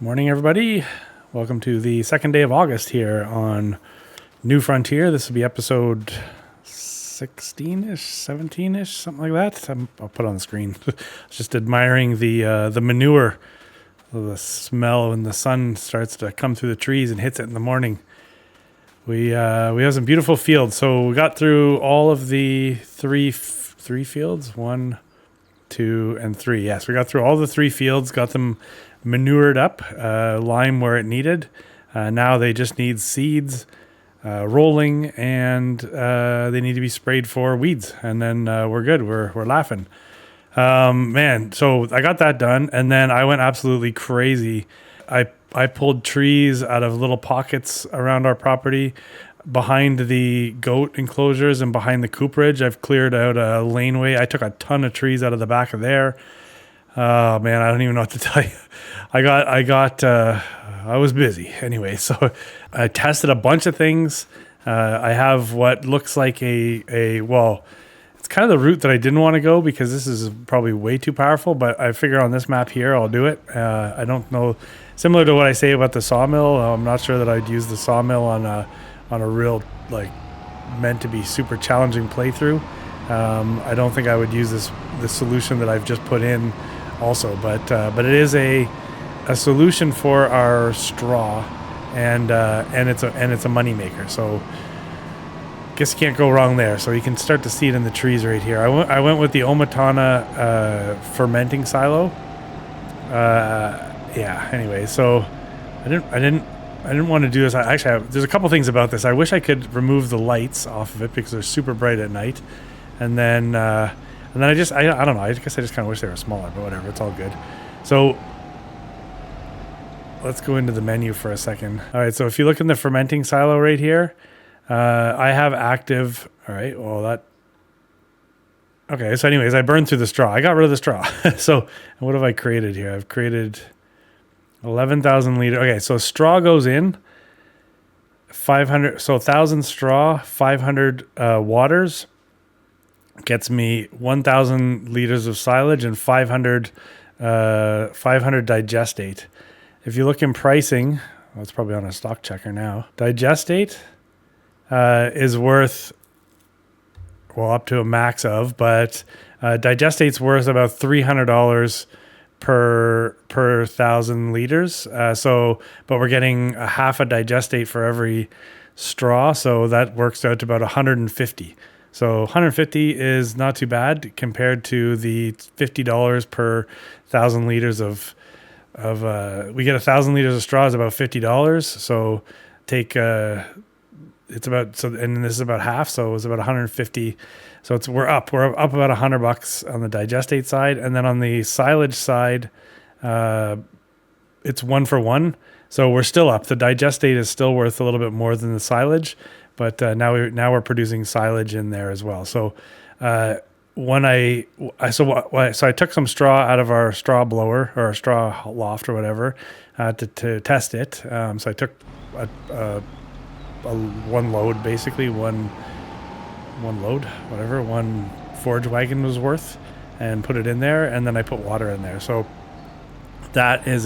Morning, everybody. Welcome to the second day of August here on New Frontier. This will be episode 16-ish, 17-ish, something like that. I'll put it on the screen. Just admiring the manure, the smell when the sun starts to come through the trees and hits it in the morning. We have some beautiful fields. So we got through all of the three fields, 1, 2, and 3. Yes, we got through all the 3 fields, got them manured up, lime where it needed. Now they just need seeds, rolling, and they need to be sprayed for weeds. And then we're good. We're laughing. Man, so I got that done, and then I went absolutely crazy. I pulled trees out of little pockets around our property, behind the goat enclosures and behind the cooperage. I've cleared out a laneway. I took a ton of trees out of the back of there. Oh man, I don't even know what to tell you. I was busy anyway. So I tested a bunch of things. I have what looks like well, it's kind of the route that I didn't want to go because this is probably way too powerful, but I figure on this map here, I'll do it. I don't know, similar to what I say about the sawmill. I'm not sure that I'd use the sawmill on a real, like, meant to be super challenging playthrough. I don't think I would use the solution that I've just put in also, but it is a solution for our straw, and it's a money maker. So guess you can't go wrong there. So you can start to see it in the trees right here. I went with the Omatana fermenting silo. Yeah. Anyway, so I didn't want to do this. There's a couple things about this. I wish I could remove the lights off of it because they're super bright at night, and then I don't know. I guess I just kind of wish they were smaller, but whatever. It's all good. So let's go into the menu for a second. All right. So if you look in the fermenting silo right here, I have active. All right. Well, okay. So anyways, I burned through the straw. I got rid of the straw. So what have I created here? I've created 11,000 liter. Okay. So straw goes in 500. So 1,000 straw, 500 waters. Gets me 1,000 liters of silage and 500 digestate. If you look in pricing, well, it's probably on a stock checker now. Digestate is worth, well, up to a max of, but digestate's worth about $300 per 1,000 liters. But we're getting a half a digestate for every straw, so that works out to about 150. So 150 is not too bad compared to the $50 per 1,000 liters of we get 1,000 liters of straw is about $50. So take it's about, so, and this is about half, so it's about 150. So we're up about $100 on the digestate side, and then on the silage side, it's 1 for 1. So we're still up. The digestate is still worth a little bit more than the silage. But now we're producing silage in there as well. So I took some straw out of our straw blower or our straw loft or whatever to test it. So I took a one load, basically one load, whatever, one forage wagon was worth, and put it in there, and then I put water in there. So that is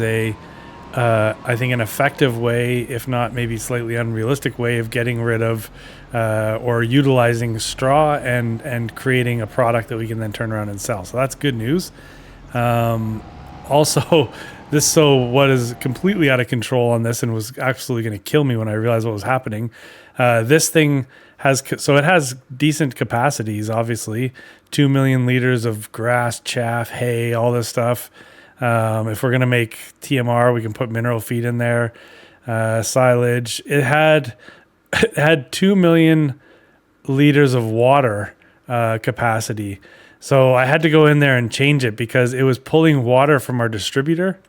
I think an effective way, if not maybe slightly unrealistic way, of getting rid of or utilizing straw and creating a product that we can then turn around and sell. So that's good news. Also, what is completely out of control on this and was absolutely going to kill me when I realized what was happening. This thing it has decent capacities, obviously, 2 million liters of grass, chaff, hay, all this stuff. If we're going to make TMR, we can put mineral feed in there, silage. It had 2 million liters of water capacity. So I had to go in there and change it because it was pulling water from our distributor.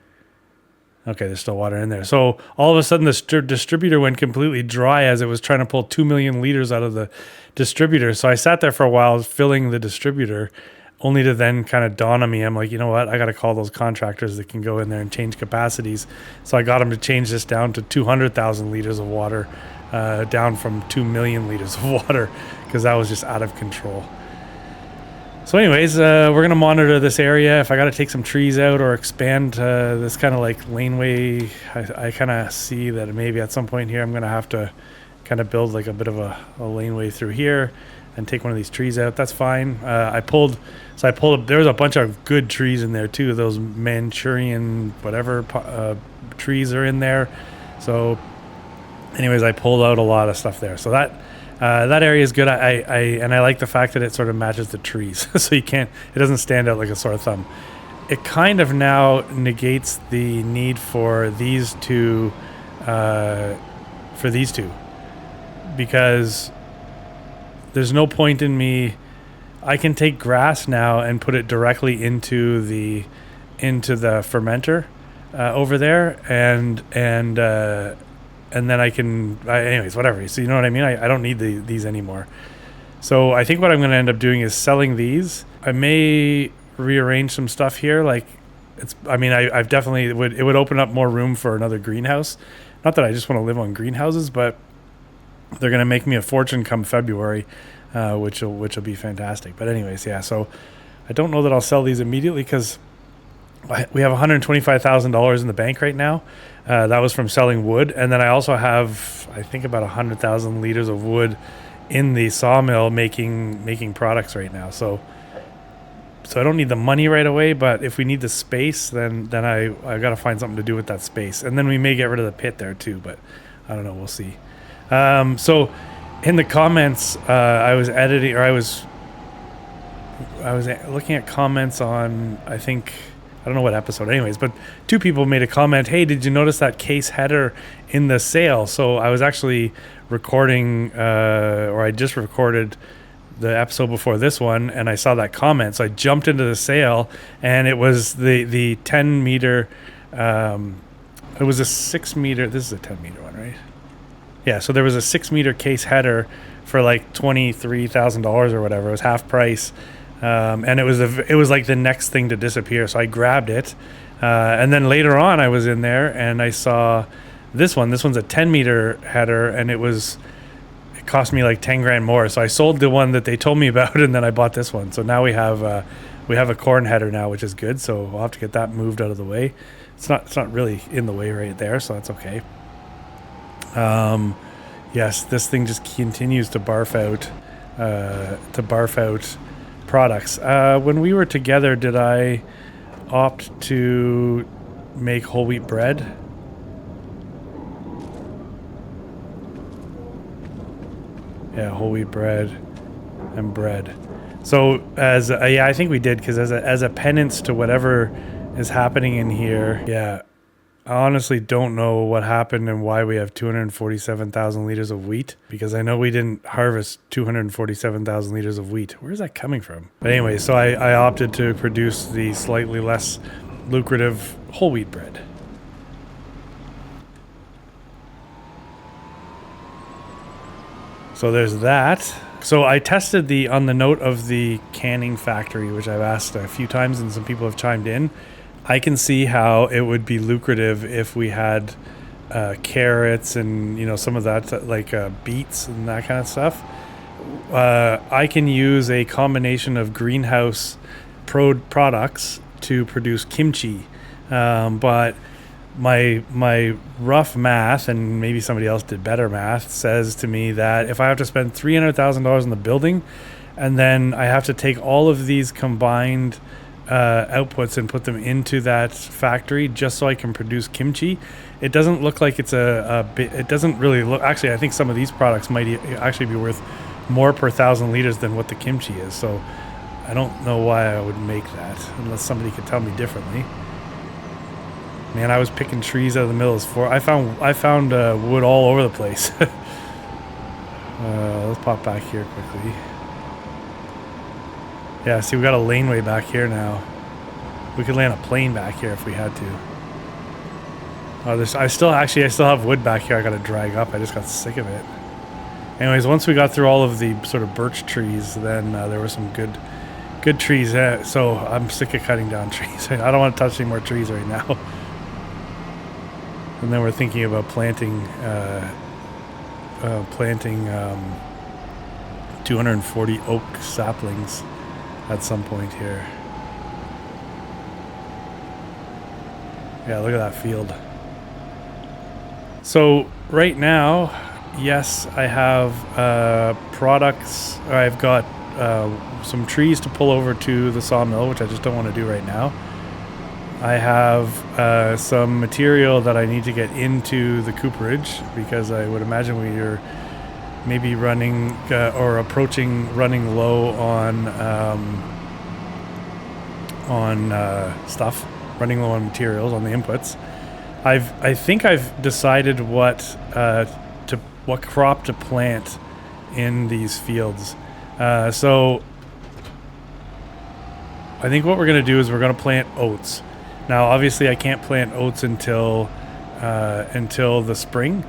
Okay, there's still water in there. So all of a sudden, the distributor went completely dry as it was trying to pull 2 million liters out of the distributor. So I sat there for a while filling the distributor, only to then kind of dawn on me. I'm like, you know what? I got to call those contractors that can go in there and change capacities. So I got them to change this down to 200,000 liters of water, down from 2 million liters of water, because that was just out of control. So anyways, we're going to monitor this area. If I got to take some trees out or expand this kind of like laneway, I kind of see that maybe at some point here I'm going to have to kind of build like a bit of a laneway through here and take one of these trees out. That's fine. I pulled, there was a bunch of good trees in there too. Those Manchurian whatever trees are in there. So anyways, I pulled out a lot of stuff there. So that area is good. I like the fact that it sort of matches the trees. So it doesn't stand out like a sore thumb. It kind of now negates the need for these two, because there's no point in me. I can take grass now and put it directly into the fermenter over there, and then I can, anyways, whatever. So you know what I mean? I don't need these anymore. So I think what I'm going to end up doing is selling these. I may rearrange some stuff here. Like I've definitely, it would open up more room for another greenhouse. Not that I just want to live on greenhouses, but they're going to make me a fortune come February, which will be fantastic. But anyways, yeah. So I don't know that I'll sell these immediately because we have $125,000 in the bank right now. That was from selling wood. And then I also have, I think, about 100,000 liters of wood in the sawmill making products right now. So I don't need the money right away, but if we need the space, then I got to find something to do with that space. And then we may get rid of the pit there too, but I don't know. We'll see. So in the comments, I was looking at comments on, I don't know what episode anyways, but two people made a comment, hey, did you notice that case header in the sale? So I was actually recording, or I just recorded the episode before this one, and I saw that comment. So I jumped into the sale, and it was the 10 meter, it was a 6 meter, this is a 10 meter one, right? Yeah, so there was a 6 meter case header for like $23,000 or whatever. It was half price. And it was like the next thing to disappear. So I grabbed it. And then later on I was in there and I saw this one. This one's a 10 meter header, and it cost me like 10 grand more. So I sold the one that they told me about, and then I bought this one. So now we have a corn header now, which is good. So we'll have to get that moved out of the way. It's not really in the way right there, so that's okay. Yes, this thing just continues to barf out products. When we were together, did I opt to make whole wheat bread? Yeah, whole wheat bread and bread. So I think we did, because as a penance to whatever is happening in here. Yeah, I honestly don't know what happened and why we have 247,000 liters of wheat, because I know we didn't harvest 247,000 liters of wheat. Where's that coming from? But anyway, so I opted to produce the slightly less lucrative whole wheat bread. So there's that. So I tested on the note of the canning factory, which I've asked a few times and some people have chimed in. I can see how it would be lucrative if we had carrots and some of that, like beets and that kind of stuff. I can use a combination of greenhouse products to produce kimchi, but my rough math, and maybe somebody else did better math, says to me that if I have to spend $300,000 in the building, and then I have to take all of these combined outputs and put them into that factory just so I can produce kimchi, it doesn't look like it's it doesn't really look. Actually, I think some of these products might actually be worth more per 1,000 liters than what the kimchi is. So I don't know why I would make that unless somebody could tell me differently. Man, I was picking trees out of the middle of this forest. I found wood all over the place. Let's pop back here quickly. Yeah, see, we got a laneway back here now. We could land a plane back here if we had to. I still have wood back here I got to drag up. I just got sick of it. Anyways, once we got through all of the sort of birch trees, then there were some good trees. So I'm sick of cutting down trees. I don't want to touch any more trees right now. And then we're thinking about planting 240 oak saplings at some point here. Yeah, look at that field. So right now, yes, I have products. I've got some trees to pull over to the sawmill, which I just don't want to do right now. I have some material that I need to get into the cooperage, because I would imagine we are maybe running or approaching running low on stuff, running low on materials, on the inputs. I think I've decided what crop to plant in these fields. So I think what we're going to do is we're going to plant oats. Now, obviously, I can't plant oats until the spring,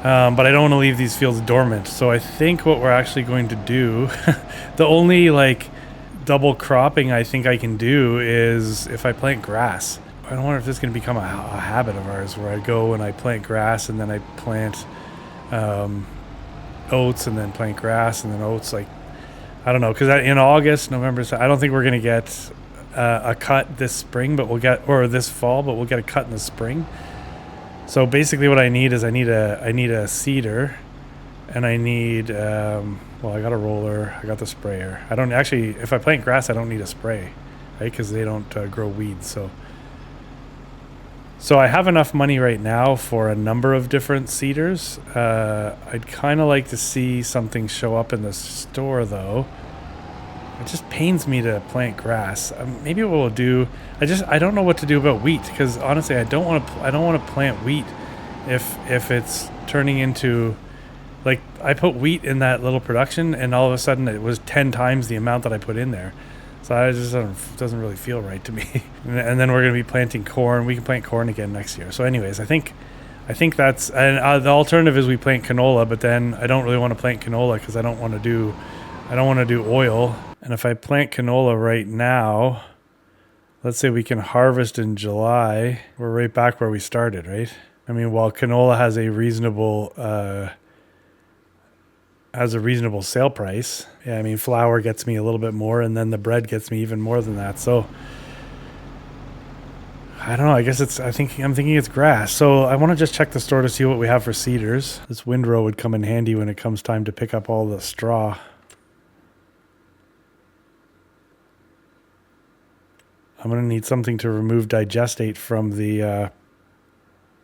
but I don't want to leave these fields dormant. So I think what we're actually going to do, the only like double cropping I think I can do is if I plant grass. I wonder if this is going to become a habit of ours, where I go and I plant grass and then I plant oats and then plant grass and then oats. Like, I don't know, because in August, November, I don't think we're going to get a cut this spring, but this fall, but we'll get a cut in the spring. So basically what I need is I need a seeder, and I need, well, I got a roller, I got the sprayer. I don't actually, if I plant grass, I don't need a spray, right? Because they don't grow weeds. So I have enough money right now for a number of different seeders. I'd kind of like to see something show up in the store, though. It just pains me to plant grass. Maybe what we'll do, I don't know what to do about wheat, because honestly, I don't want to plant wheat if it's turning into, like, I put wheat in that little production, and all of a sudden it was 10 times the amount that I put in there. So it just doesn't really feel right to me. And then we're going to be planting corn. We can plant corn again next year. So anyways, I think that's, and the alternative is we plant canola, but then I don't really want to plant canola because I don't want to do oil. And if I plant canola right now, let's say we can harvest in July, we're right back where we started, right? I mean, while canola has a reasonable sale price. Yeah, I mean, flour gets me a little bit more, and then the bread gets me even more than that. So I don't know. I guess I'm thinking it's grass. So I want to just check the store to see what we have for cedars. This windrow would come in handy when it comes time to pick up all the straw. I'm going to need something to remove digestate from the, I'm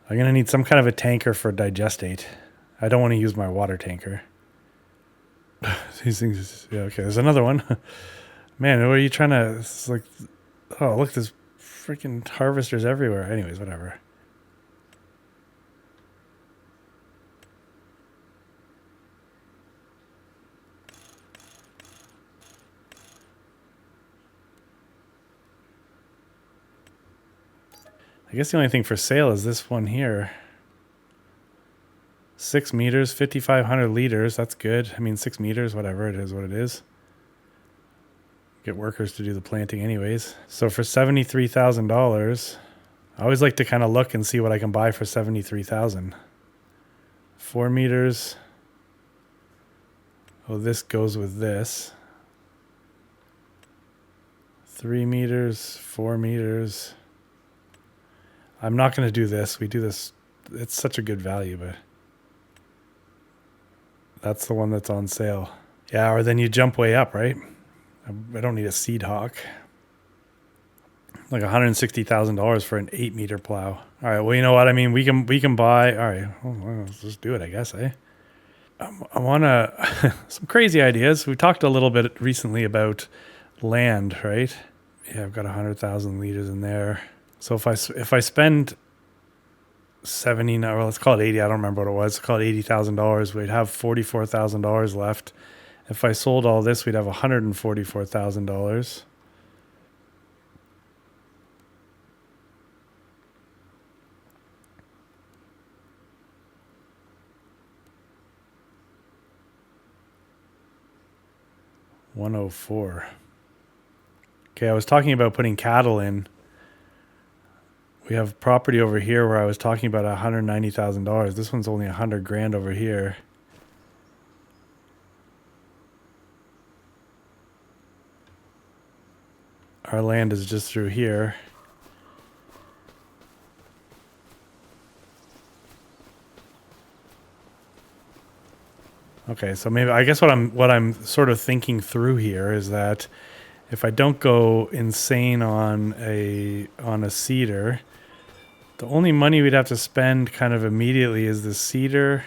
going to need some kind of a tanker for digestate. I don't want to use my water tanker. These things, yeah, okay, there's another one. Man, what are you trying to, it's like, oh, look, there's freaking harvesters everywhere. Anyways, whatever. I guess the only thing for sale is this one here. 6 meters, 5,500 liters. That's good. I mean, 6 meters, whatever. It is what it is. Get workers to do the planting anyways. So for $73,000, I always like to kind of look and see what I can buy for $73,000. 4 meters. Oh, this goes with this. 3 meters, 4 meters. I'm not going to do this. We do this. It's such a good value, but that's the one that's on sale. Yeah, or then you jump way up, right? I don't need a seed hawk. Like $160,000 for an 8 meter plow. All right, well, you know what? I mean, we can buy. All right, well, let's just do it, I guess, eh? I want to, some crazy ideas. We talked a little bit recently about land, right? Yeah, I've got 100,000 liters in there. So if I spend 70, well, let's call it 80. I don't remember what it was. Let's call it $80,000. We'd have $44,000 left. If I sold all this, we'd have $144,000. $104. Okay, I was talking about putting cattle in. We have property over here where I was talking about $190,000. This one's only $100,000 over here. our land is just through here. Okay, so maybe I guess what I'm sort of thinking through here is that if I don't go insane on a cedar, the only money we'd have to spend kind of immediately is the cedar,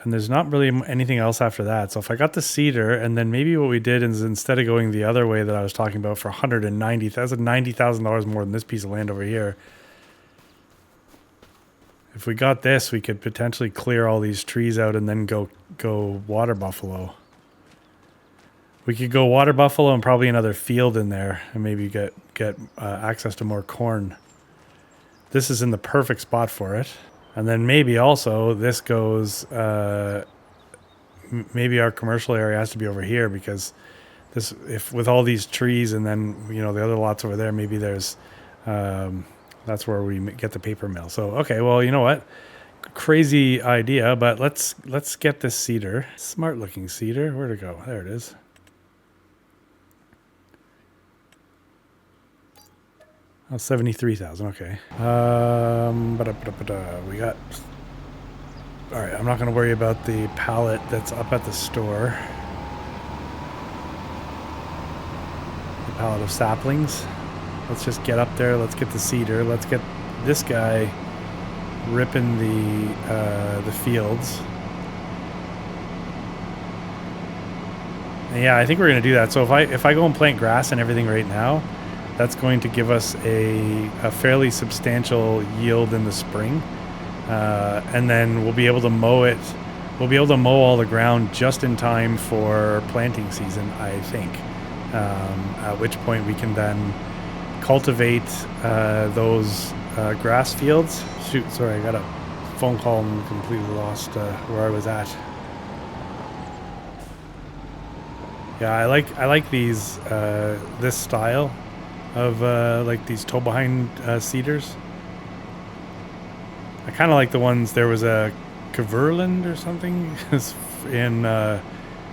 and there's not really anything else after that. So if I got the cedar, and then maybe what we did is instead of going the other way that I was talking about for $90,000 more than this piece of land over here. If we got this, we could potentially clear all these trees out and then go water buffalo. We could go water buffalo and probably another field in there, and maybe get access to more corn. This is in the perfect spot for it. And then maybe also this goes. Maybe our commercial area has to be over here, because this, if with all these trees and then the other lots over there, maybe there's. That's where we get the paper mill. So, okay, well, you know what? Crazy idea, but let's get this cedar. Smart looking cedar. Where'd it go? There it is. Oh, 73,000. Okay. We got. All right, I'm not going to worry about the pallet that's up at the store. The pallet of saplings. Let's just get up there. Let's get the cedar. Let's get this guy ripping the fields. And yeah, I think we're going to do that. So if I go and plant grass and everything right now, that's going to give us a fairly substantial yield in the spring, and then we'll be able to mow it. We'll be able to mow all the ground just in time for planting season, I think. At which point we can then cultivate those grass fields. Shoot, sorry, I got a phone call and completely lost where I was at. Yeah, I like these this style of like these toe behind cedars. I kind of like the ones. There was a Kverland or something in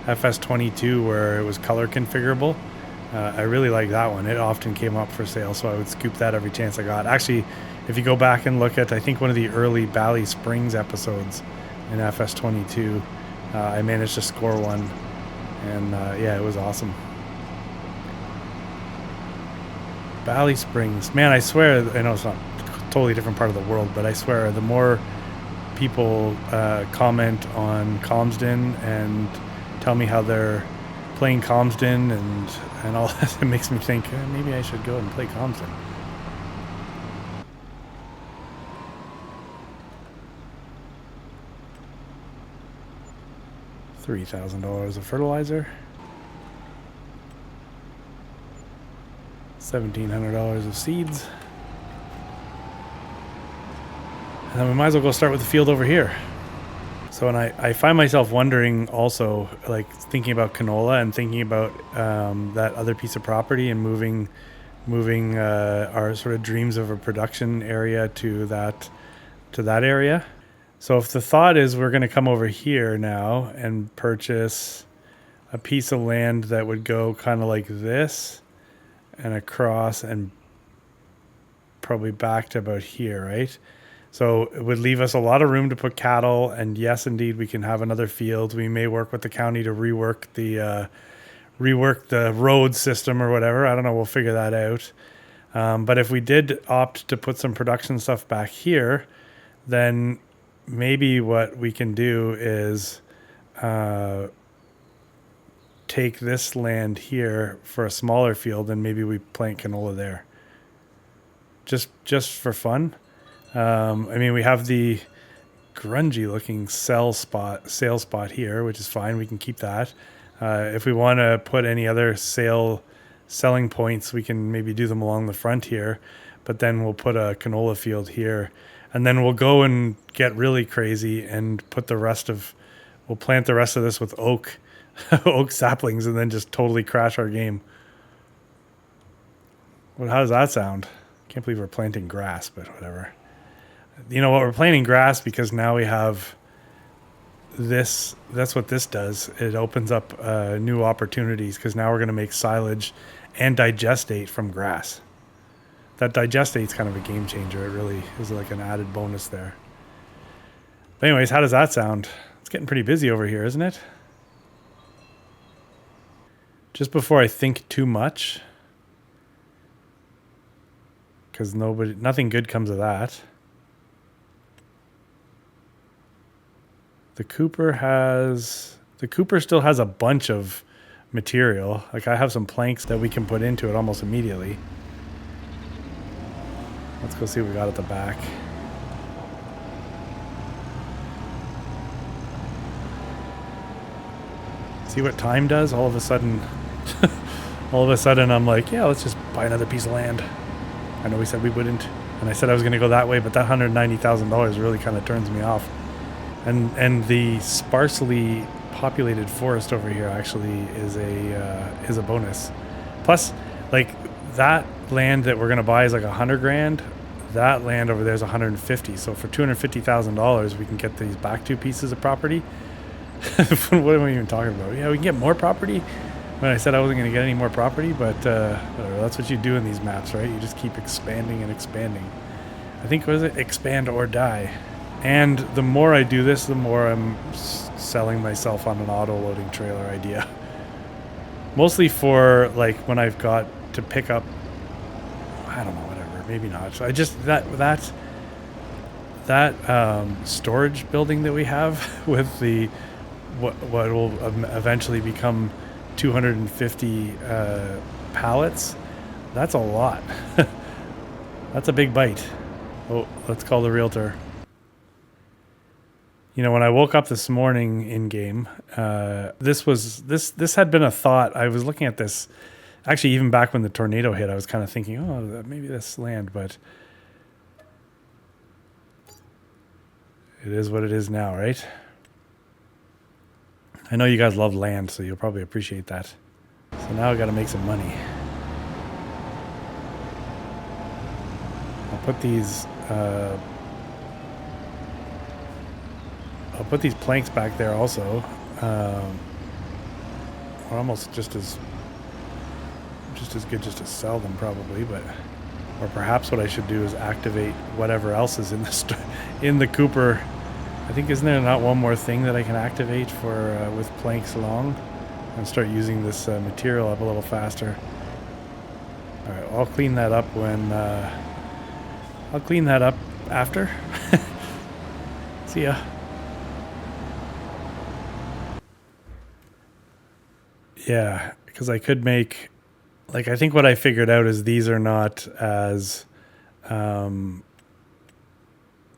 FS22 where it was color configurable. I really like that one. It often came up for sale, so I would scoop that every chance I got. Actually, if you go back and look at, I think, one of the early Bally Springs episodes in FS22, I managed to score one, and yeah, it was awesome. Bally Springs. Man, I swear, I know it's not a totally different part of the world, but I swear the more people comment on Comsden and tell me how they're playing Comsden and all that, it makes me think maybe I should go and play Comsden. $3,000 of fertilizer. $1,700 of seeds. And then we might as well go start with the field over here. So, and I find myself wondering also, like thinking about canola and thinking about that other piece of property and moving our sort of dreams of a production area to that area. So if the thought is we're going to come over here now and purchase a piece of land that would go kind of like this and across and probably back to about here, right? So it would leave us a lot of room to put cattle, and yes, indeed, we can have another field. We may work with the county to rework the road system or whatever. I don't know. We'll figure that out. But if we did opt to put some production stuff back here, then maybe what we can do is take this land here for a smaller field, and maybe we plant canola there. Just for fun. I mean, we have the grungy looking sale spot here, which is fine. We can keep that. If we want to put any other selling points, we can maybe do them along the front here, but then we'll put a canola field here, and then we'll go and get really crazy and we'll plant the rest of this with oak saplings, and then just totally crash our game. Well, how does that sound? Can't believe we're planting grass, but whatever. You know what? We're planting grass because now we have this. That's what this does. It opens up new opportunities, because now we're going to make silage and digestate from grass. That digestate's kind of a game changer. It really is like an added bonus there. But anyways, how does that sound? It's getting pretty busy over here, isn't it? Just before I think too much, because nothing good comes of that. The Cooper still has a bunch of material. Like I have some planks that we can put into it almost immediately. Let's go see what we got at the back. See what time does? All of a sudden I'm like, yeah, let's just buy another piece of land. I know we said we wouldn't, and I said I was going to go that way, but that $190,000 really kind of turns me off. And the sparsely populated forest over here actually is a bonus. Plus, like that land that we're going to buy is like $100,000. That land over there is $150,000. So for $250,000, we can get these back two pieces of property. What am I even talking about? Yeah, we can get more property. When I said I wasn't going to get any more property, but whatever, that's what you do in these maps, right? You just keep expanding and expanding. I think, what is it? Expand or die. And the more I do this, the more I'm selling myself on an auto-loading trailer idea. Mostly for, like, when I've got to pick up, I don't know, whatever, maybe not. So I just, that storage building that we have with the, what will eventually become 250 pallets, that's a lot. That's a big bite. Oh, let's call the realtor. You know, when I woke up this morning in game, this had been a thought. I was looking at this actually even back when the tornado hit. I was kind of thinking, oh, maybe this land, but it is what it is now, right? I know you guys love land, so you'll probably appreciate that. So now I got to make some money. I'll put these planks back there also. Or almost just as good just to sell them probably, but or perhaps what I should do is activate whatever else is in the Cooper. I think, isn't there not one more thing that I can activate for with planks along and start using this material up a little faster? All right, I'll clean that up when I'll clean that up after. See ya. Yeah, because I could make, like, I think what I figured out is these are not as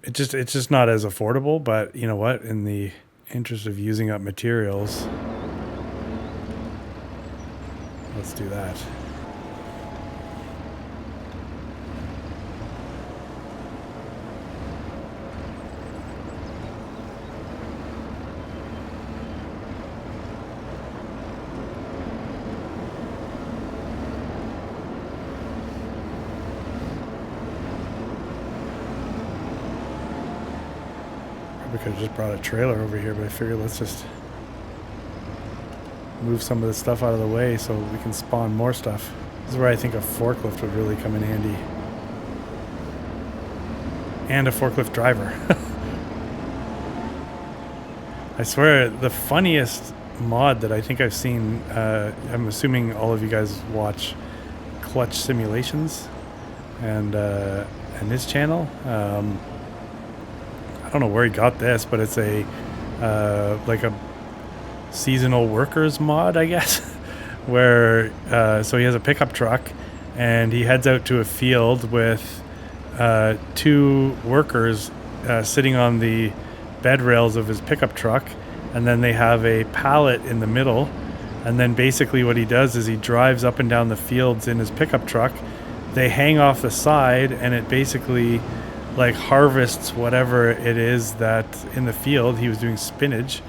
it's just not as affordable, but you know what? In the interest of using up materials, let's do that. We could have just brought a trailer over here, but I figured let's just move some of this stuff out of the way so we can spawn more stuff. This is where I think a forklift would really come in handy. And a forklift driver. I swear, the funniest mod that I think I've seen, I'm assuming all of you guys watch Clutch Simulations and his channel. I don't know where he got this, but it's a like a seasonal workers mod, I guess, where so he has a pickup truck and he heads out to a field with two workers sitting on the bed rails of his pickup truck, and then they have a pallet in the middle, and then basically what he does is he drives up and down the fields in his pickup truck. They hang off the side, and it basically like harvests whatever it is that in the field. He was doing spinach,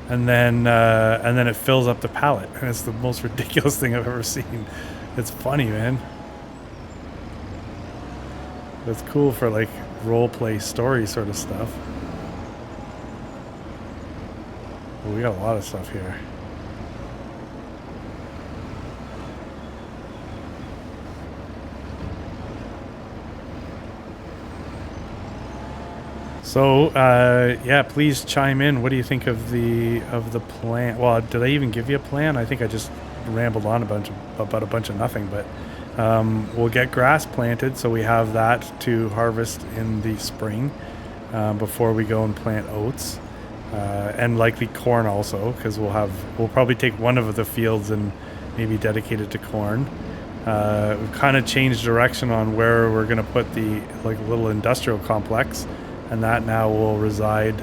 and then it fills up the pallet, and it's the most ridiculous thing I've ever seen. It's funny, man. It's cool for like role play story sort of stuff. Well, we got a lot of stuff here. So, yeah, please chime in. What do you think of the plan? Well, did I even give you a plan? I think I just rambled on about a bunch of nothing. But we'll get grass planted, so we have that to harvest in the spring before we go and plant oats, and likely corn also, because we'll probably take one of the fields and maybe dedicate it to corn. We've kind of changed direction on where we're going to put the little industrial complex. And that now will reside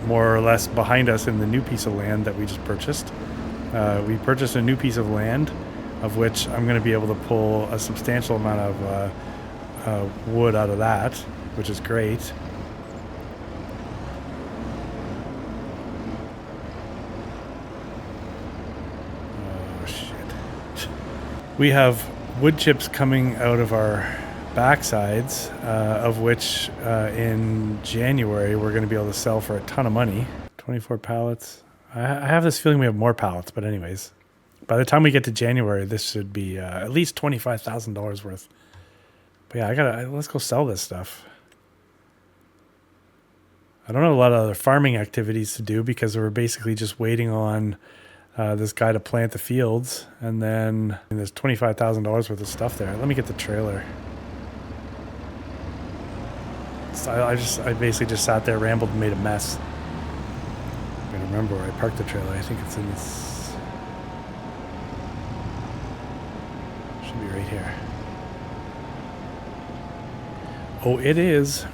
more or less behind us in the new piece of land that we just purchased. We purchased a new piece of land, of which I'm going to be able to pull a substantial amount of wood out of that, which is great. Oh, shit. We have wood chips coming out of our backsides, of which in January we're going to be able to sell for a ton of money. 24 pallets. I have this feeling we have more pallets, but anyways, by the time we get to January, this should be at least $25,000 worth. But yeah, let's go sell this stuff. I don't have a lot of other farming activities to do because we're basically just waiting on this guy to plant the fields, and then there's $25,000 worth of stuff there. Let me get the trailer. I basically just sat there, rambled, and made a mess. I don't remember where I parked the trailer. I think it's in this. Should be right here. Oh, it is.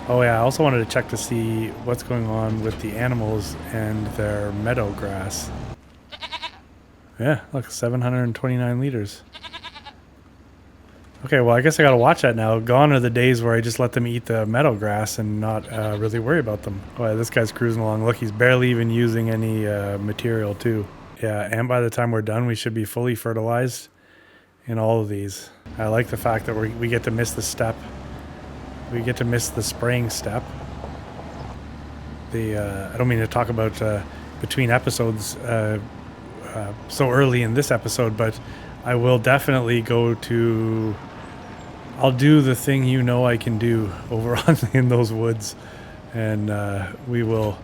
Oh yeah, I also wanted to check to see what's going on with the animals and their meadow grass. Yeah, look, 729 liters. Okay, well, I guess I gotta watch that now. Gone are the days where I just let them eat the meadow grass and not really worry about them. Oh, yeah, this guy's cruising along. Look, he's barely even using any material, too. Yeah, and by the time we're done, we should be fully fertilized in all of these. I like the fact that we get to miss the step. We get to miss the spraying step. I don't mean to talk about between episodes so early in this episode, but I will definitely I'll do the thing I can do over in those woods, and we will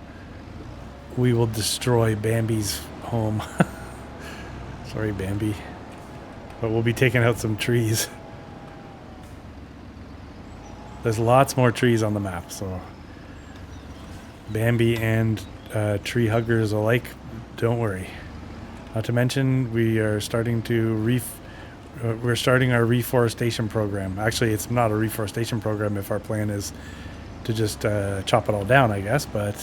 destroy Bambi's home. Sorry, Bambi, but we'll be taking out some trees. There's lots more trees on the map, so Bambi and tree huggers alike, don't worry. Not to mention, we are starting we're starting our reforestation program. Actually, it's not a reforestation program if our plan is to just chop it all down, I guess. But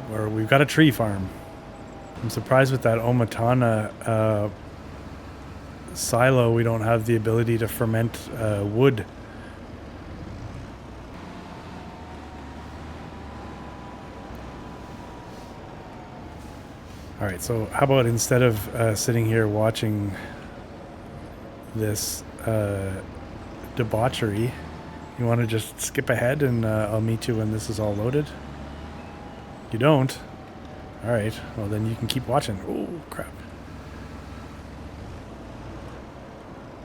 we've got a tree farm. I'm surprised with that Omatana silo we don't have the ability to ferment wood. All right, so how about instead of sitting here watching this debauchery, you want to just skip ahead and I'll meet you when this is all loaded? You don't? All right, well then you can keep watching. Oh, crap.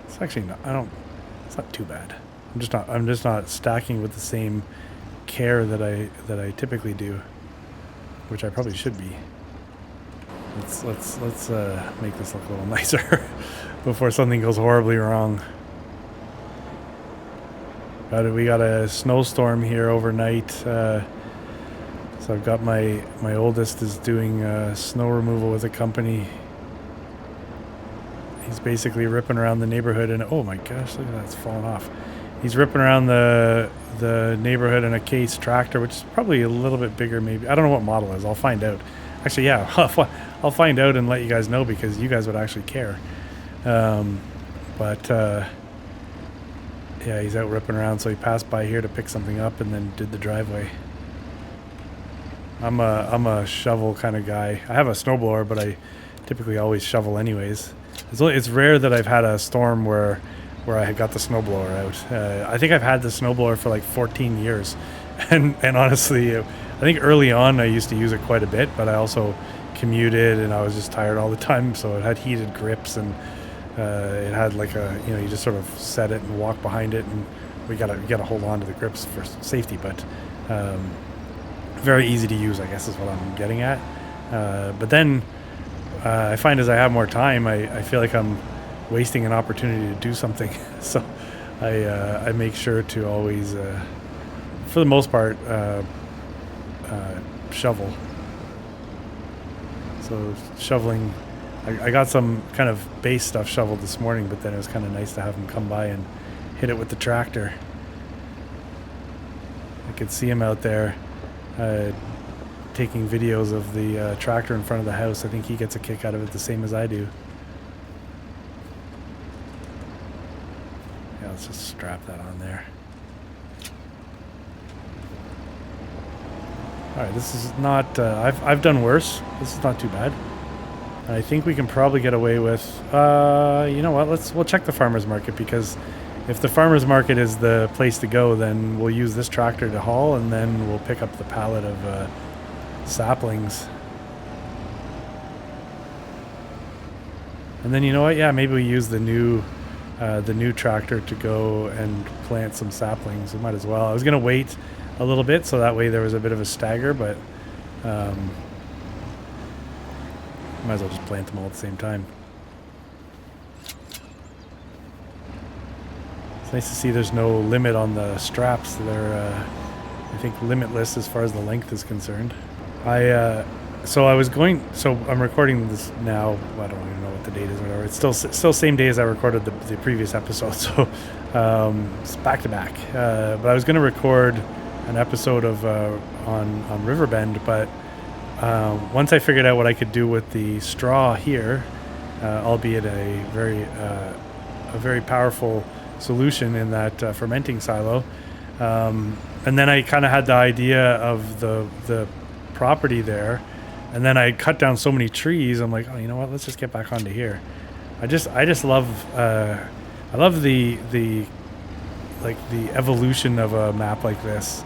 It's actually not, it's not too bad. I'm just not stacking with the same care that I typically do, which I probably should be. Let's make this look a little nicer before something goes horribly wrong. We got a snowstorm here overnight, so I've got my oldest is doing snow removal with a company. He's basically ripping around the neighborhood, and oh my gosh, look at that, it's falling off. He's ripping around the neighborhood in a Case tractor, which is probably a little bit bigger, maybe. I don't know what model it is. I'll find out. Actually, yeah, I'll find out and let you guys know because you guys would actually care. Yeah, he's out ripping around, so he passed by here to pick something up and then did the driveway. I'm a shovel kind of guy. I have a snowblower, but I typically always shovel anyways. It's rare that I've had a storm where I had got the snowblower out. I think I've had the snowblower for like 14 years, and honestly, I think early on I used to use it quite a bit, but I also commuted and I was just tired all the time, so it had heated grips and It had like a, you just sort of set it and walk behind it, and you gotta hold on to the grips for safety, but very easy to use, I guess is what I'm getting at. But then I find as I have more time, I feel like I'm wasting an opportunity to do something. So I make sure to always, for the most part, shovel. So shoveling, I got some kind of base stuff shoveled this morning, but then it was kind of nice to have him come by and hit it with the tractor. I could see him out there taking videos of the tractor in front of the house. I think he gets a kick out of it the same as I do. Yeah, let's just strap that on there. Alright, this is not, I've done worse. This is not too bad. I think we can probably get away with, you know what, we'll check the farmer's market, because if the farmer's market is the place to go, then we'll use this tractor to haul, and then we'll pick up the pallet of saplings. And then, you know what, yeah, maybe we use the new tractor to go and plant some saplings. We might as well. I was going to wait a little bit so that way there was a bit of a stagger, but might as well just plant them all at the same time. It's nice to see there's no limit on the straps. They're I think limitless as far as the length is concerned. So I'm recording this now. I don't even know what the date is or whatever. It's still same day as I recorded the previous episode, so it's back to back. But I was going to record an episode of on Riverbend, but once I figured out what I could do with the straw here, albeit a very powerful solution in that fermenting silo, and then I kind of had the idea of the property there, and then I cut down so many trees. I'm like, oh, you know what? Let's just get back onto here. I just love I love the evolution of a map like this.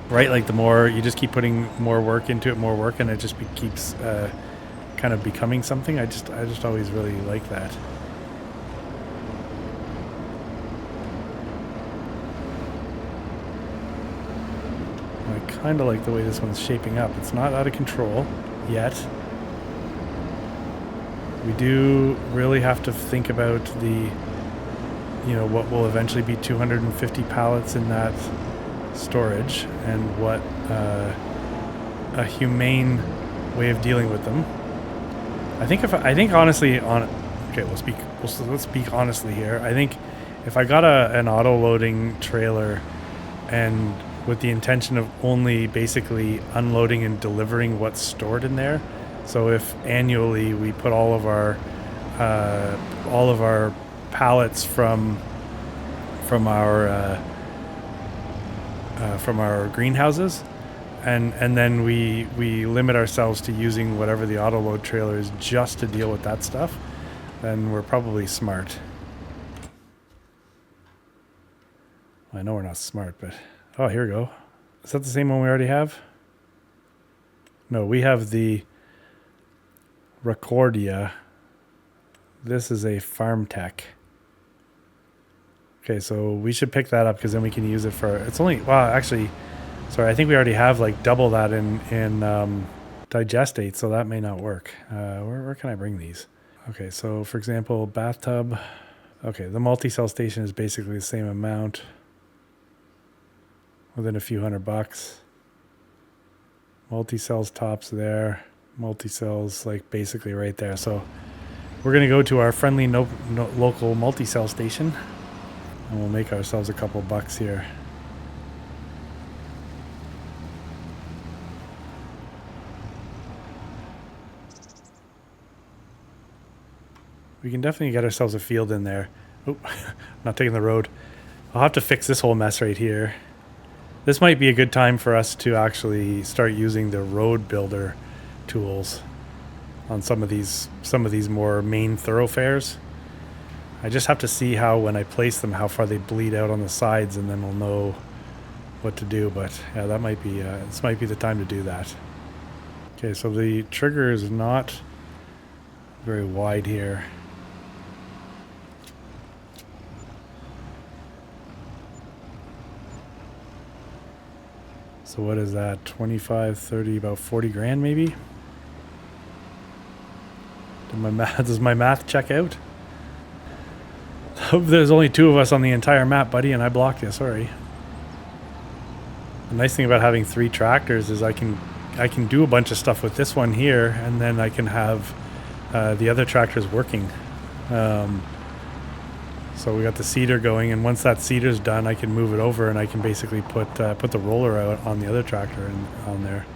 Right, like the more you just keep putting more work into it, and it just keeps kind of becoming something. I just always really like that. I kind of like the way this one's shaping up. It's not out of control yet. We do really have to think about what will eventually be 250 pallets in that storage, and what a humane way of dealing with them. Let's speak honestly here. I think if I got an auto loading trailer, and with the intention of only basically unloading and delivering what's stored in there, so if annually we put all of our pallets from our greenhouses, and then we limit ourselves to using whatever the auto load trailer is just to deal with that stuff, then we're probably smart. I know we're not smart, but oh, here we go. Is that the same one we already have? No, we have the Recordia. This is a Farm Tech. Okay, so we should pick that up, because then we can use it for, it's only, well, actually, sorry, I think we already have like double that in digestate, so that may not work. Where can I bring these? Okay, so for example, bathtub. Okay, the multi-cell station is basically the same amount, within a few $100. Multi-cells tops there, multi-cells like basically right there. So we're gonna go to our friendly local multi-cell station, and we'll make ourselves a couple bucks here. We can definitely get ourselves a field in there. Oh, not taking the road. I'll have to fix this whole mess right here. This might be a good time for us to actually start using the road builder tools on some of these more main thoroughfares. I just have to see how, when I place them, how far they bleed out on the sides, and then we'll know what to do. But yeah, that might be this might be the time to do that. Okay, so the trigger is not very wide here. So what is that? 25, 30, about 40 grand maybe? Does my math check out? There's only 2 of us on the entire map, buddy, and I blocked you. Sorry. The nice thing about having 3 tractors is I can do a bunch of stuff with this one here, and then I can have the other tractors working. So we got the seeder going, and once that seeder's done, I can move it over, and I can basically put the roller out on the other tractor and on there.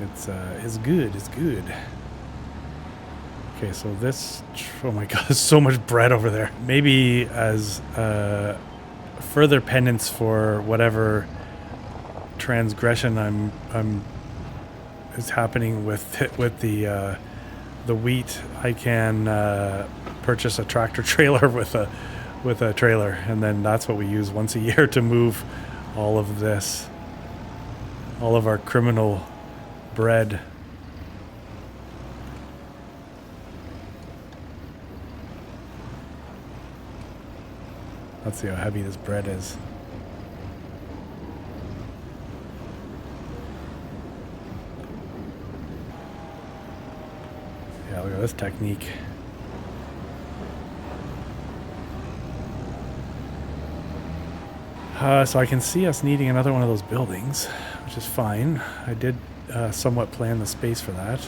It's good. It's good. Okay, so this. Oh my God, there's so much bread over there. Maybe as further penance for whatever transgression is happening with the wheat, I can purchase a tractor trailer with a trailer, and then that's what we use once a year to move all of this, all of our criminal bread. Let's see how heavy this bread is. Yeah, look at this technique. So I can see us needing another one of those buildings, which is fine. I did somewhat plan the space for that.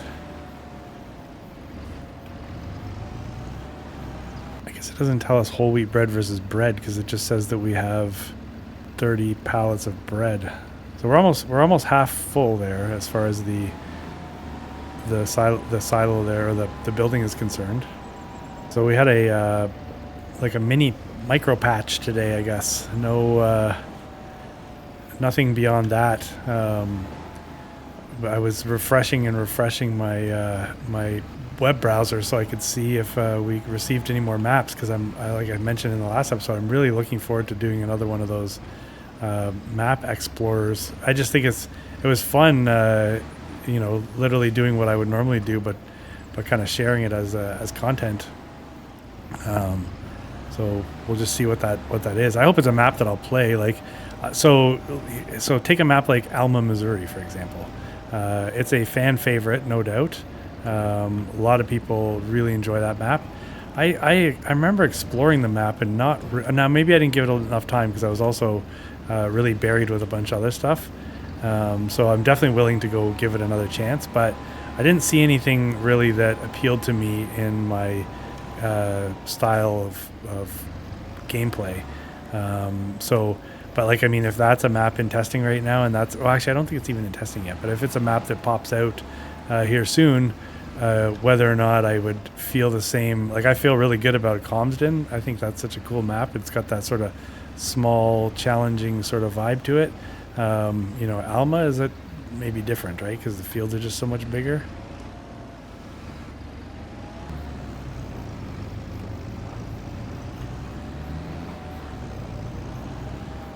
I guess it doesn't tell us whole wheat bread versus bread because it just says that we have 30 pallets of bread. So we're almost half full there as far as the silo there, or the building is concerned. So we had a like a mini micro patch today, I guess. No, nothing beyond that. I was refreshing my my web browser so I could see if we received any more maps, because like I mentioned in the last episode, I'm really looking forward to doing another one of those map explorers. I just think it was fun, you know, literally doing what I would normally do, but kind of sharing it as content. So we'll just see what that is. I hope it's a map that I'll play. Like, so take a map like Alma, Missouri, for example. It's a fan favorite, no doubt. A lot of people really enjoy that map. I remember exploring the map and now maybe I didn't give it enough time because I was also really buried with a bunch of other stuff. So I'm definitely willing to go give it another chance, but I didn't see anything really that appealed to me in my style of gameplay. But like, I mean, if that's a map in testing right now, and actually I don't think it's even in testing yet, but if it's a map that pops out here soon, whether or not I would feel the same, like I feel really good about Comsden. I think that's such a cool map. It's got that sort of small, challenging sort of vibe to it. You know, Alma is maybe different, right? Because the fields are just so much bigger.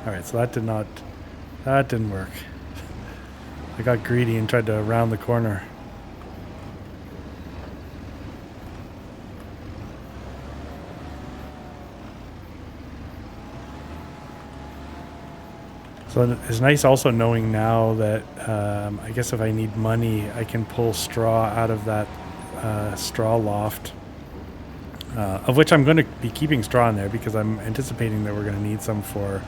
All right, so that didn't work. I got greedy and tried to round the corner. So it's nice also knowing now that I guess if I need money, I can pull straw out of that straw loft, of which I'm going to be keeping straw in there because I'm anticipating that we're going to need some for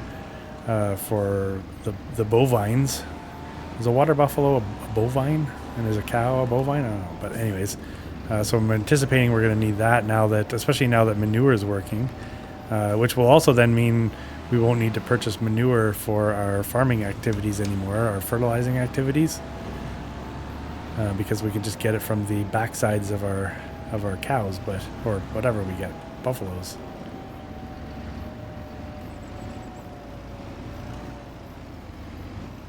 the bovines. Is a water buffalo a bovine, and is a cow a bovine? I don't know. But anyways, so I'm anticipating we're going to need that especially now that manure is working, which will also then mean we won't need to purchase manure for our farming activities anymore, our fertilizing activities, because we can just get it from the backsides of our cows, or whatever we get, buffaloes.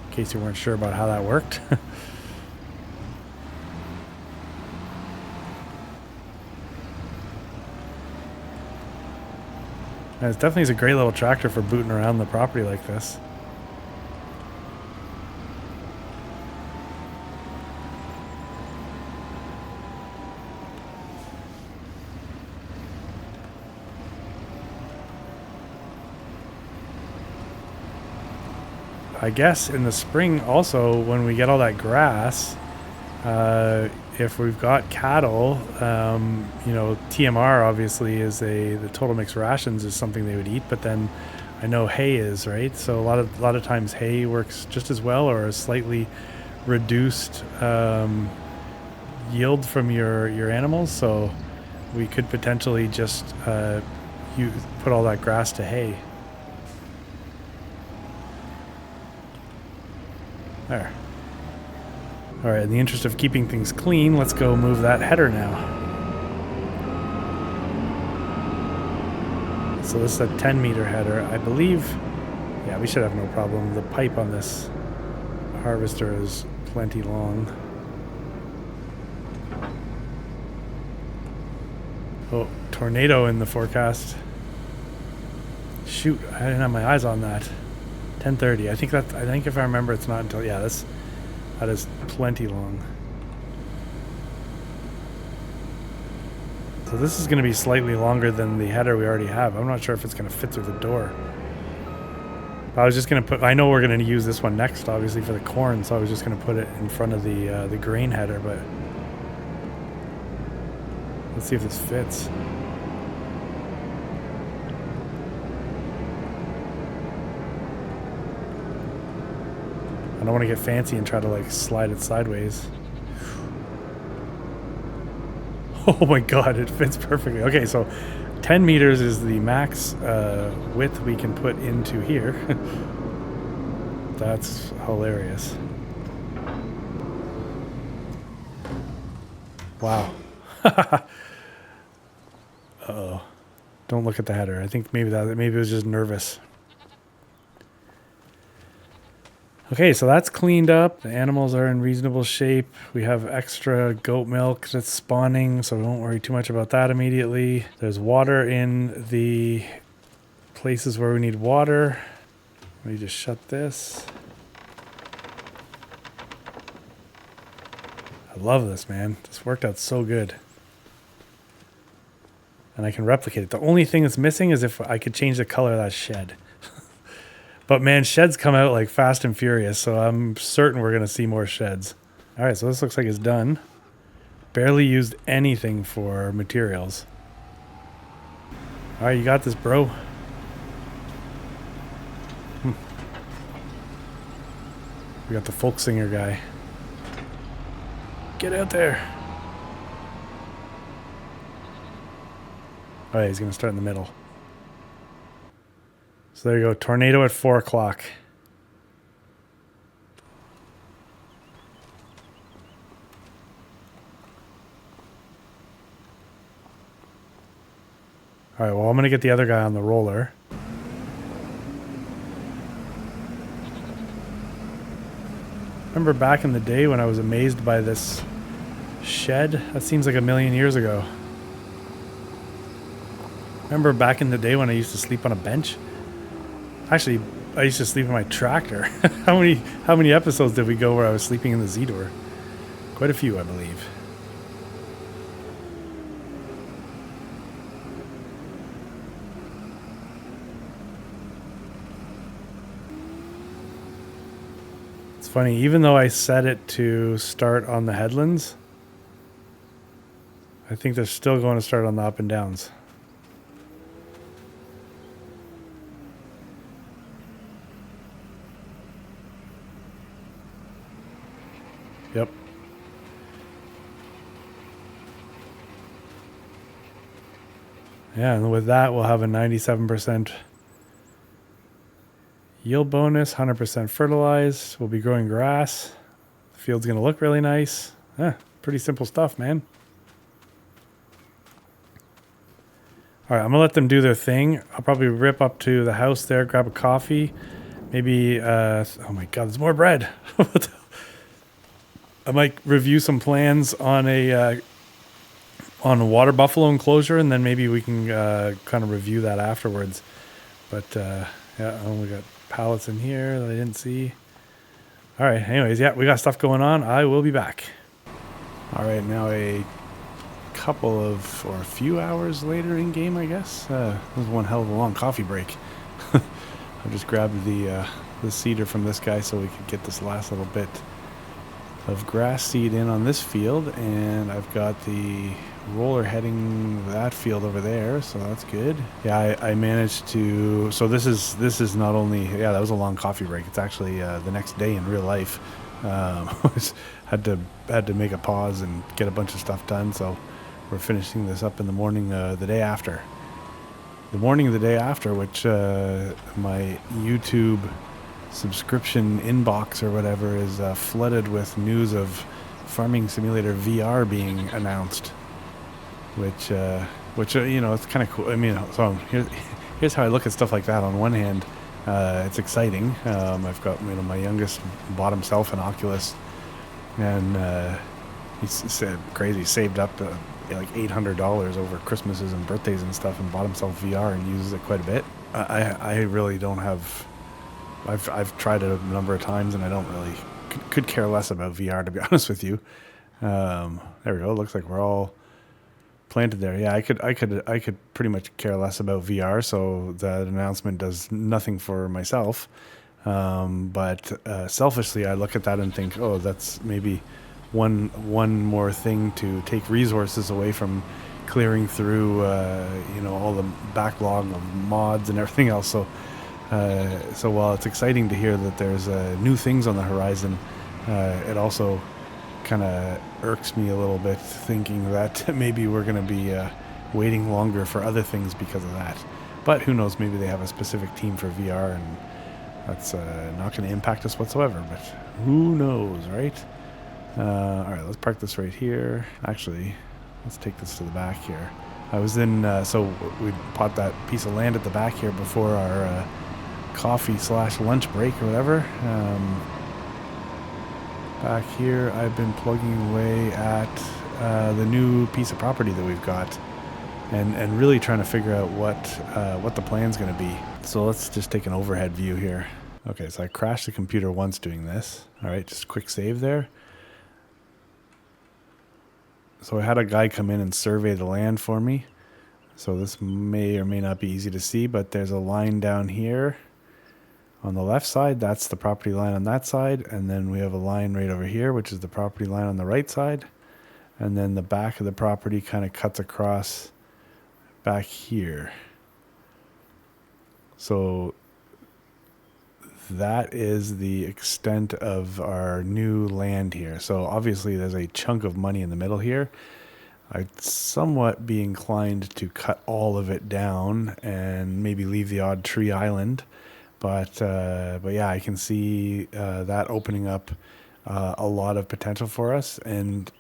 In case you weren't sure about how that worked. And it definitely is a great little tractor for booting around the property like this. I guess in the spring also, when we get all that grass, if we've got cattle, you know, TMR obviously is the total mixed rations is something they would eat, but then I know hay is, right? So a lot of times hay works just as well, or a slightly reduced yield from your animals. So we could potentially just you put all that grass to hay. There. All right, in the interest of keeping things clean, let's go move that header now. So this is a 10-meter header. I believe, yeah, we should have no problem. The pipe on this harvester is plenty long. Oh, tornado in the forecast. Shoot, I didn't have my eyes on that. 10:30. I think if I remember, it's not until, yeah, that is plenty long. So this is going to be slightly longer than the header we already have. I'm not sure if it's going to fit through the door. I was just going to put, I know we're going to use this one next, obviously, for the corn, so I was just going to put it in front of the grain header, but let's see if this fits. I don't want to get fancy and try to like slide it sideways. Oh my god, it fits perfectly. Okay, so 10 meters is the max width we can put into here. That's hilarious. Wow. Uh-oh. Don't look at the header. I think maybe it was just nervous. Okay, so that's cleaned up. The animals are in reasonable shape. We have extra goat milk that's spawning, so don't worry too much about that immediately. There's water in the places where we need water. Let me just shut this. I love this, man. This worked out so good. And I can replicate it. The only thing that's missing is if I could change the color of that shed. But man, sheds come out like fast and furious, so I'm certain we're going to see more sheds. All right, so this looks like it's done. Barely used anything for materials. All right, you got this, bro. We got the folk singer guy. Get out there. All right, he's going to start in the middle. So there you go, tornado at 4 o'clock. All right, well, I'm going to get the other guy on the roller. Remember back in the day when I was amazed by this shed? That seems like a million years ago. Remember back in the day when I used to sleep on a bench? Actually, I used to sleep in my tractor. How many episodes did we go where I was sleeping in the Z-Door? Quite a few, I believe. It's funny, even though I set it to start on the headlands, I think they're still going to start on the up and downs. Yep. Yeah, and with that, we'll have a 97% yield bonus, 100% fertilized. We'll be growing grass. The field's going to look really nice. Pretty simple stuff, man. All right, I'm going to let them do their thing. I'll probably rip up to the house there, grab a coffee. Maybe, oh my God, there's more bread. I might review some plans on a water buffalo enclosure, and then maybe we can kind of review that afterwards. But yeah, we got pallets in here that I didn't see. All right, anyways, yeah, we got stuff going on. I will be back. All right, now a few hours later in game, I guess. This was one hell of a long coffee break. I just grabbed the the cedar from this guy so we could get this last little bit of grass seed in on this field, and I've got the roller heading that field over there, so that's good. Yeah, I managed to. So this is not only, yeah, that was a long coffee break. It's actually the next day in real life. had to make a pause and get a bunch of stuff done. So we're finishing this up in the morning the day after. The morning of the day after, which my YouTube subscription inbox or whatever is flooded with news of Farming Simulator VR being announced, which you know, it's kind of cool. I mean, so here's how I look at stuff like that. On one hand, it's exciting. I've got, you know, my youngest bought himself an Oculus, and he's crazy, saved up like $800 over Christmases and birthdays and stuff, and bought himself VR and uses it quite a bit. I really don't have. I've tried it a number of times, and I don't really could care less about VR, to be honest with you. There we go. Looks like we're all planted there. Yeah, I could pretty much care less about VR, so that announcement does nothing for myself. But selfishly, I look at that and think, oh, that's maybe one more thing to take resources away from clearing through, you know, all the backlog of mods and everything else. So while it's exciting to hear that there's new things on the horizon, it also kind of irks me a little bit, thinking that maybe we're going to be waiting longer for other things because of that. But who knows, maybe they have a specific team for VR, and that's not going to impact us whatsoever. But who knows, right? All right, let's park this right here. Actually, let's take this to the back here. I was in, so we bought that piece of land at the back here before our coffee/lunch break or whatever. Back here, I've been plugging away at the new piece of property that we've got, and really trying to figure out what the plan's going to be. So let's just take an overhead view here. Okay, so I crashed the computer once doing this. All right, just a quick save there. So I had a guy come in and survey the land for me. So this may or may not be easy to see, but there's a line down here on the left side. That's the property line on that side. And then we have a line right over here, which is the property line on the right side. And then the back of the property kind of cuts across back here. So that is the extent of our new land here. So obviously there's a chunk of money in the middle here. I'd somewhat be inclined to cut all of it down and maybe leave the odd tree island. But yeah, I can see that opening up a lot of potential for us. And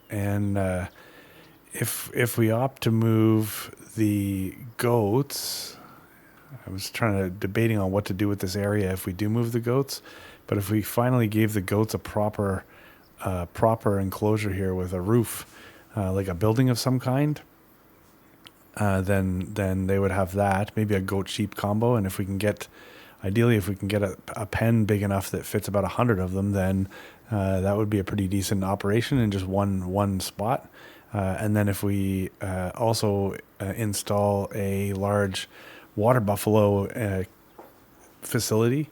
if we opt to move the goats, I was debating on what to do with this area if we do move the goats. But if we finally gave the goats a proper enclosure here with a roof, like a building of some kind, then they would have that, maybe a goat sheep combo. And if we can get a pen big enough that fits about 100 of them, then that would be a pretty decent operation in just one spot. And then if we also install a large water buffalo facility,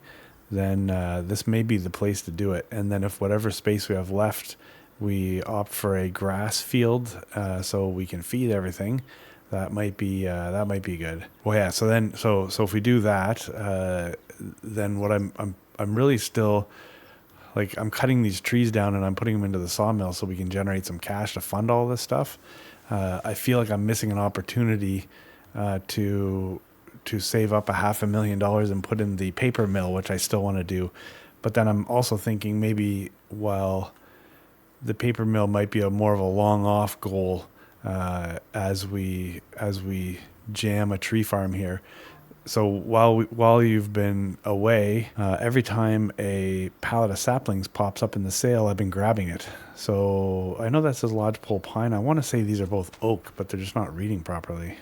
then this may be the place to do it. And then if whatever space we have left, we opt for a grass field so we can feed everything, that might be good. Well, yeah. So if we do that, then what I'm really still, like, I'm cutting these trees down and I'm putting them into the sawmill so we can generate some cash to fund all this stuff. I feel like I'm missing an opportunity to save up $500,000 and put in the paper mill, which I still want to do. But then I'm also thinking maybe while the paper mill might be more of a long off goal as we jam a tree farm here. So while you've been away, every time a pallet of saplings pops up in the sale, I've been grabbing it. So I know that says lodgepole pine. I want to say these are both oak, but they're just not reading properly.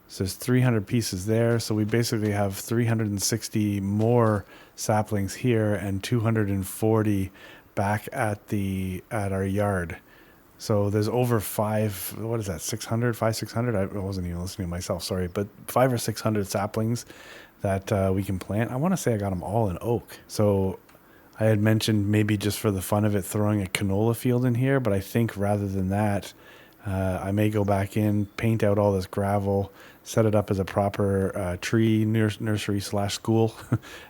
So there's 300 pieces there. So we basically have 360 more saplings here and 240 back at our yard. So there's over 600? I wasn't even listening to myself, sorry, but 500 or 600 saplings that we can plant. I want to say I got them all in oak. So I had mentioned maybe just for the fun of it throwing a canola field in here, but I think rather than that, I may go back in, paint out all this gravel, set it up as a proper tree nursery / school,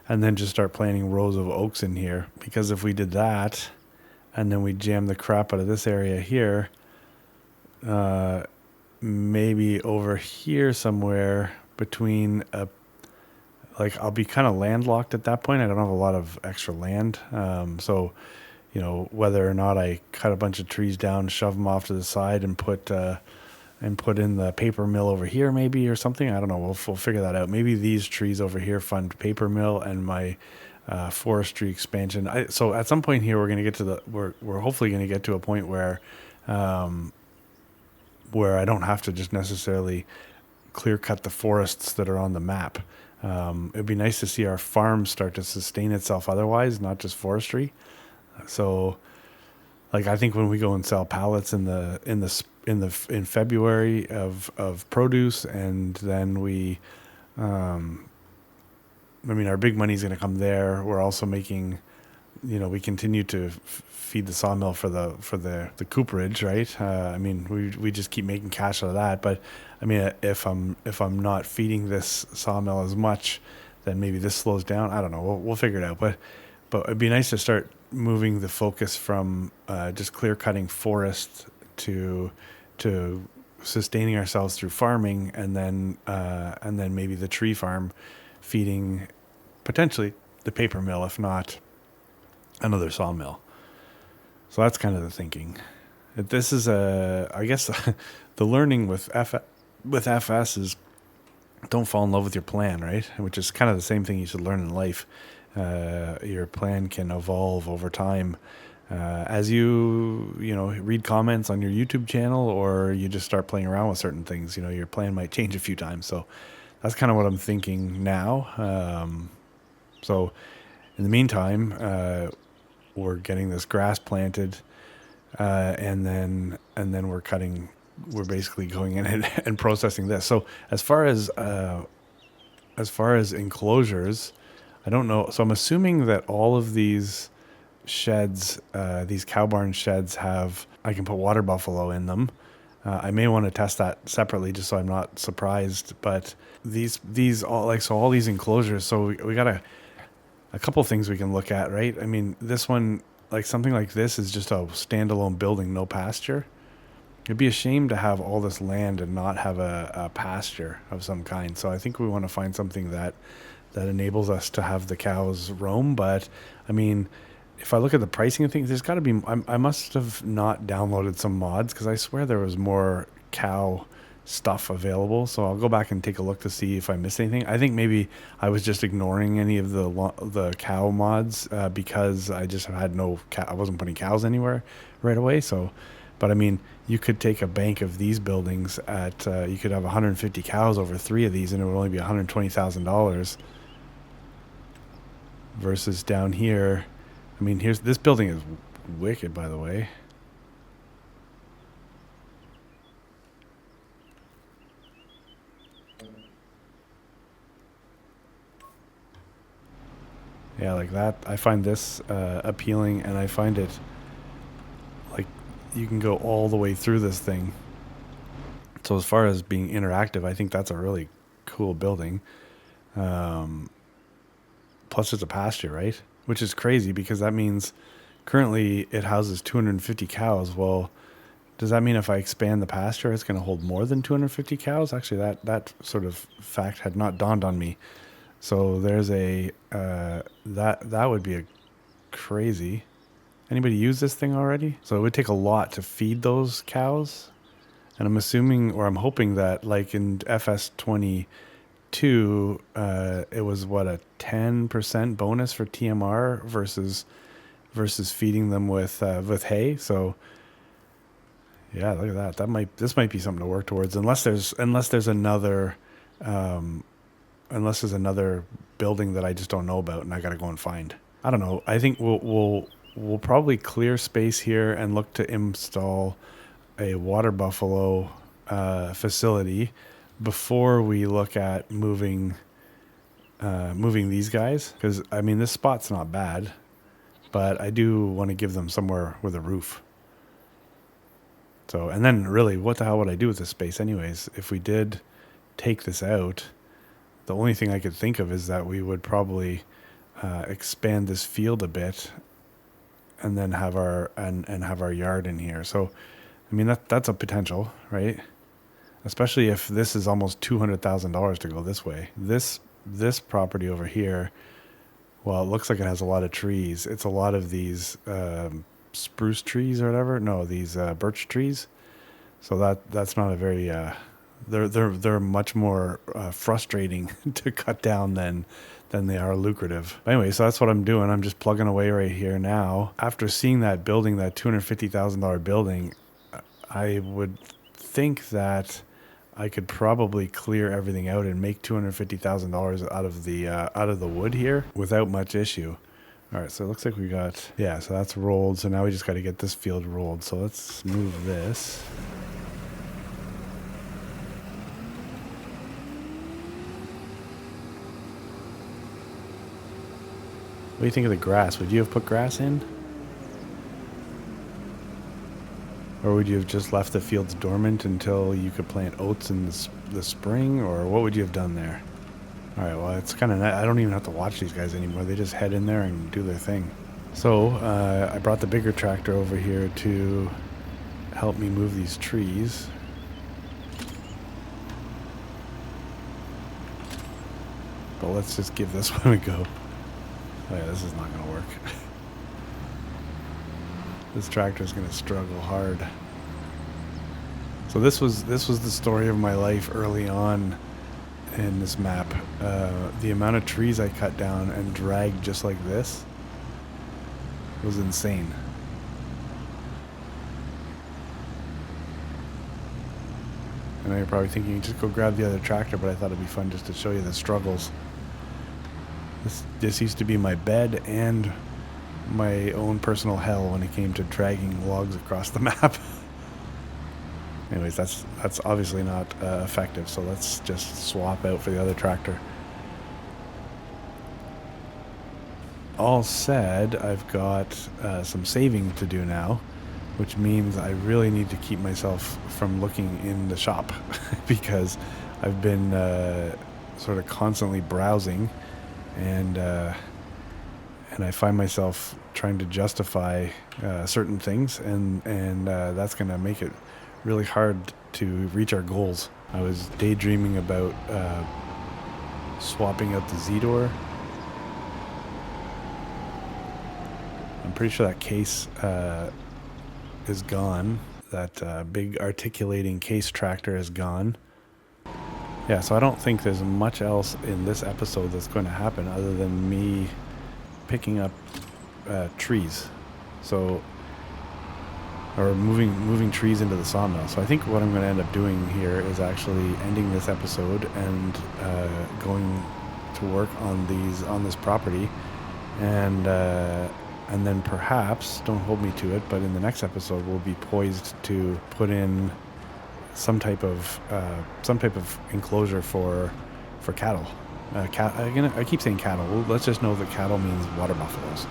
and then just start planting rows of oaks in here. Because if we did that, and then we jam the crap out of this area here, maybe over here somewhere between like I'll be kind of landlocked at that point. I don't have a lot of extra land. So, whether or not I cut a bunch of trees down, shove them off to the side and put in the paper mill over here maybe or something. I don't know. We'll figure that out. Maybe these trees over here fund paper mill and my forestry expansion. So at some point here, we're going to get to we're hopefully going to get to a point where I don't have to just necessarily clear cut the forests that are on the map. It'd be nice to see our farm start to sustain itself otherwise, not just forestry. So, like, I think when we go and sell pallets in February of produce, and then our big money's going to come there. We're also making, we continue to feed the sawmill for the cooperage, right? We just keep making cash out of that. But I mean, if I'm not feeding this sawmill as much, then maybe this slows down. I don't know. We'll figure it out. But it'd be nice to start moving the focus from just clear cutting forest to sustaining ourselves through farming, and then maybe the tree farm feeding potentially the paper mill, if not another sawmill. So that's kind of the thinking. This is I guess the learning with FS is don't fall in love with your plan, right? Which is kind of the same thing you should learn in life. Your plan can evolve over time as you read comments on your YouTube channel, or you just start playing around with certain things. Your plan might change a few times. So that's kind of what I'm thinking now. So in the meantime, we're getting this grass planted, and then we're basically going in and processing this. So as far as enclosures, I don't know. So I'm assuming that all of these sheds, these cow barn sheds, I can put water buffalo in them. I may want to test that separately just so I'm not surprised. But all these enclosures. So we got a couple things we can look at, right? I mean, this one, like something like this, is just a standalone building, no pasture. It'd be a shame to have all this land and not have a pasture of some kind. So I think we want to find something that enables us to have the cows roam. But I mean, if I look at the pricing of things, there's got to be, I must have not downloaded some mods, because I swear there was more cow stuff available. So I'll go back and take a look to see if I missed anything. I think maybe I was just ignoring any of the cow mods because I just had I wasn't putting cows anywhere right away. So, but I mean, you could take a bank of these buildings you could have 150 cows over 3 of these, and it would only be $120,000. Versus down here, I mean, this building is wicked, by the way. Yeah, like that. I find this appealing, and I find it like you can go all the way through this thing. So as far as being interactive, I think that's a really cool building. Plus it's a pasture, right? Which is crazy, because that means currently it houses 250 cows. Well, does that mean if I expand the pasture, it's going to hold more than 250 cows? Actually, that sort of fact had not dawned on me. So there's that would be a crazy. Anybody use this thing already? So it would take a lot to feed those cows. And I'm assuming, or I'm hoping that, like in FS22, it was a 10% bonus for TMR versus feeding them with hay. So yeah, look at that. This might be something to work towards, unless there's another building that I just don't know about and I got to go and find. I don't know. I think we'll probably clear space here and look to install a water buffalo facility before we look at moving moving these guys, because I mean this spot's not bad, but I do want to give them somewhere with a roof. So, and then really, what the hell would I do with this space anyways? If we did take this out, the only thing I could think of is that we would probably expand this field a bit, and then have our and have our yard in here. So, I mean that's a potential, right? Especially if this is almost $200,000 to go this way. This property over here, well, it looks like it has a lot of trees. It's a lot of these spruce trees or whatever. No, these birch trees. So that's not a very they're much more frustrating to cut down than they are lucrative. But anyway, so that's what I'm doing. I'm just plugging away right here now. After seeing that building, that $250,000 building, I would think that I could probably clear everything out and make $250,000 out of the wood here without much issue. All right, so it looks like we got, yeah, so that's rolled. So now we just got to get this field rolled. So let's move this. What do you think of the grass? Would you have put grass in? Or would you have just left the fields dormant until you could plant oats in the spring? Or what would you have done there? All right, well, it's kind of, I don't even have to watch these guys anymore. They just head in there and do their thing. So I brought the bigger tractor over here to help me move these trees. But let's just give this one a go. Oh yeah, this is not going to work. This tractor is going to struggle hard. So this was the story of my life early on in this map. The amount of trees I cut down and dragged just like this was insane. I know you're probably thinking, just go grab the other tractor, but I thought it'd be fun just to show you the struggles. This used to be my bed and my own personal hell when it came to dragging logs across the map. Anyways, that's obviously not effective, so let's just swap out for the other tractor. All said, I've got some saving to do now, which means I really need to keep myself from looking in the shop because I've been sort of constantly browsing, and I find myself trying to justify certain things, and that's going to make it really hard to reach our goals. I was daydreaming about swapping out the Z-door. I'm pretty sure that case is gone. That big articulating case tractor is gone. Yeah, so I don't think there's much else in this episode that's going to happen other than me picking up trees. So, or moving trees into the sawmill. So I think what I'm going to end up doing here is actually ending this episode and going to work on this property, and then perhaps, don't hold me to it, but in the next episode we'll be poised to put in some type of enclosure for cattle. I keep saying cattle. Well, let's just know that cattle means water buffaloes,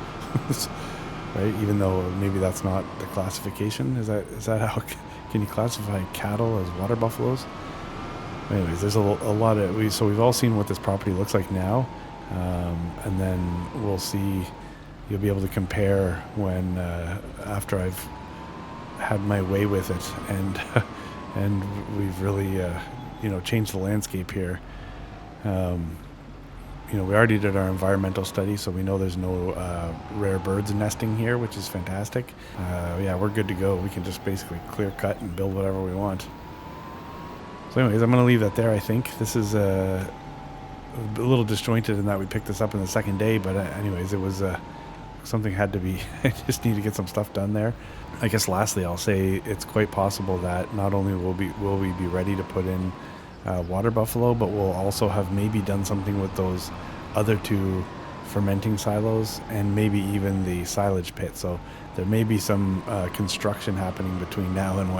right? Even though maybe that's not the classification. Is that how can you classify cattle as water buffaloes? Anyways, there's a lot of we've all seen what this property looks like now, and then we'll see. You'll be able to compare when after I've had my way with it, and we've really changed the landscape here. We already did our environmental study, so we know there's no rare birds nesting here, which is fantastic. Yeah, we're good to go. We can just basically clear cut and build whatever we want. So anyways, I'm going to leave that there, I think. This is a little disjointed in that we picked this up in the second day, but anyways, it was something had to be. I just need to get some stuff done there. I guess lastly, I'll say it's quite possible that not only will we be ready to put in water buffalo, but we'll also have maybe done something with those other two fermenting silos, and maybe even the silage pit. So there may be some construction happening between now and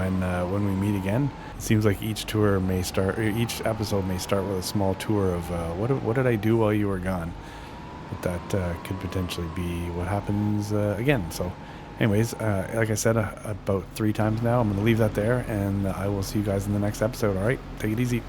when we meet again. It seems like each episode may start with a small tour of what did I do while you were gone. But that could potentially be what happens again. So anyways, like I said about 3 times now, I'm going to leave that there, and I will see you guys in the next episode. All right, take it easy.